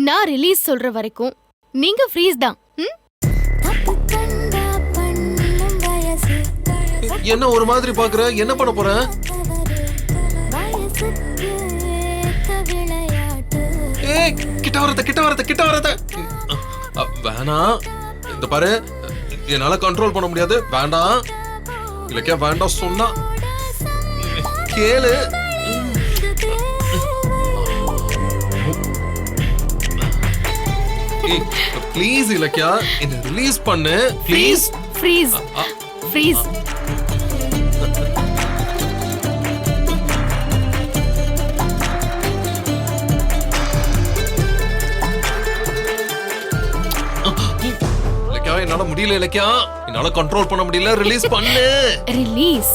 நான் ரிலீஸ் சொல்ற வரைக்கும் நீங்க ஃப்ரீஸ் தான். என்ன ஒரு மாதிரி பாக்குற? என்ன பண்ண போற? ஏய், கிட்ட வரத. வேணாம். இந்த பாரு, என்னால கண்ட்ரோல் பண்ண முடியாது. வேண்டாம். இல்லக்கா வேண்டாம் சொன்னா கேளு. ப்ளீஸ் இலக்கியா, என்ன ரிலீஸ் பண்ணு ப்ளீஸ். ஃப்ரீஸ். ஃப்ரீஸ். இலக்கியா, என்னால முடியல இலக்கியா. என்னால கண்ட்ரோல் பண்ண முடியல. ரிலீஸ் பண்ணு. ரிலீஸ்.